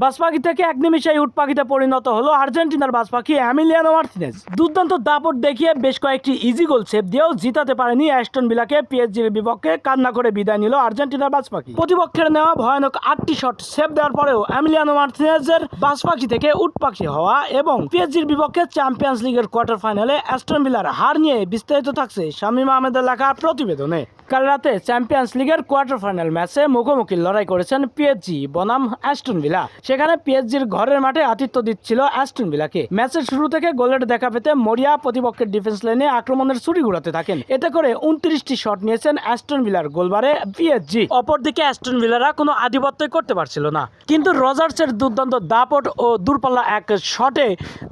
বাজ পাখি থেকে এক নিমিষেই উট পাখিতে পরিণত হলো আর্জেন্টিনার বাজ পাখি এমিলিয়ানো মার্টিনেজ। দুর্দান্ত দাপট দেখিয়ে বেশ কয়েকটি ইজি গোল সেভ দিয়েও জিতাতে পারেনি অ্যাস্টন ভিলাকে। পিএসজির বিপক্ষে কান্না করে বিদায় নিল আর্জেন্টিনার বাজ পাখি। প্রতিপক্ষের নেওয়া ভয়ানক 8টি শট সেভ দেওয়ার পরেও এমিলিয়ানো মার্টিনেজের বাজ পাখি থেকে উট পাখি হওয়া এবং পিএসজির বিপক্ষে চ্যাম্পিয়ন্স লিগের কোয়ার্টার ফাইনালে অ্যাস্টন ভিলার হার নিয়ে বিস্তারিত থাকছে শামীম আহমেদের লেখা প্রতিবেদনে। কাল রাতে চ্যাম্পিয়ন্স লিগের কোয়ার্টার ফাইনাল ম্যাচে মুখোমুখি লড়াই করেছেন পিএসজি বনাম অ্যাস্টন ভিলা। সেখানে পিএসজির ঘরের মাঠে আতিথ্য দিচ্ছিল অ্যাস্টন ভিলাকে। ম্যাচের শুরু থেকে গোলের দেখা পেতে মরিয়া প্রতিপক্ষের ডিফেন্স লাইনে আক্রমণের ছুরি ঘুরাতে থাকেন। এতে করে 29টি শট নিয়েছেন অ্যাস্টন ভিলার গোলবারে পিএসজি। অপরদিকে অ্যাস্টন ভিলারা কোনো আধিপত্যই করতে পারছিল না, কিন্তু রজার্সের দুর্দান্ত দাপট ও দূরপাল্লা এক শটে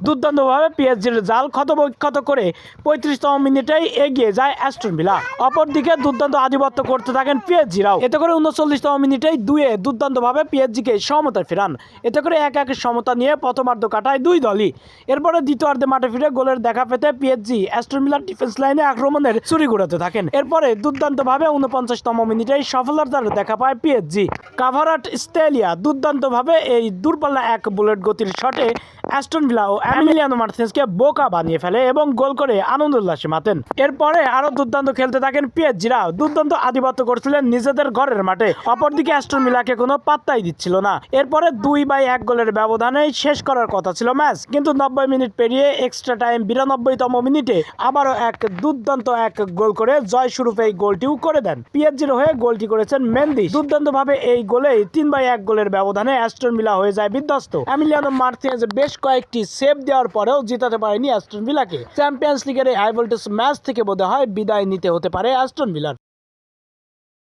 দুর্দান্তভাবে পিএসজির জাল ক্ষতবিক্ষত করে 35তম মিনিটেই এগিয়ে যায় অ্যাস্টন ভিলা। অপরদিকে দুর্দান্ত আধিপত্য করতে থাকেন পিএসজিরাও। এতে করে 39তম মিনিটেই 2-এ দুর্দান্তভাবে পিএসজিকে সমতায় ফেরান। এতে করে 1-1 সমতা নিয়ে প্রথমার্ধ কাটায় দুই দলই। এরপরে দ্বিতীয়ার্ধে মাঠে ফিরে গোলের দেখা পেতে পিএসজি অ্যাস্টন ভিলার ডিফেন্স লাইনে আক্রমণের ছুরি ঘুরাতে থাকেন। এরপরে দুর্দান্তভাবে 49তম মিনিটেই সফলতার দেখা পায় পিএসজি। কাভারাট স্টেলিয়া দুর্দান্তভাবে এই দূরপাল্লা এক বুলেট গতির শটে অ্যাস্টন ভিলা ও এমিলিয়ানো মার্টিনেজকে বোকা বানিয়ে ফেলে এবং গোল করে আনন্দ উল্লাসে মাতেন। এরপরে আরো দুর্দান্ত খেলতে থাকেন পিএসজিরা। দুর্দান্ত আধিপত্য করছিলেন নিজেদের ঘরের মাঠে। অপরদিকে অ্যাস্টন ভিলাকে কোনো পাত্তাই দিচ্ছিল না। এরপরে 2-1 গোলের ব্যবধানেই শেষ করার কথা ছিল ম্যাচ, কিন্তু 90 মিনিট পেরিয়ে এক্সট্রা টাইম 92তম মিনিটে আবারও এক দুর্দান্ত এক গোল করে জয় স্বরূপ এই গোলটিও করে দেন। পিএসজির হয়ে গোলটি করেছেন মেন্দি। দুর্দান্তভাবে এই গোলেই 3-1 গোলের ব্যবধানে অ্যাস্টন ভিলা হয়ে যায় বিধ্বস্ত। এমিলিয়ানো মার্টিনেজ বেশ কয়েকটি সেভ দেওয়ার পরেও জিতাতে পারেনি অ্যাস্টন ভিলাকে। চ্যাম্পিয়ন্স লিগের এই হাই ভোল্টেজ ম্যাচ থেকে বোধহয় বিদায় নিতে হতে পারে অ্যাস্টন ভিলার।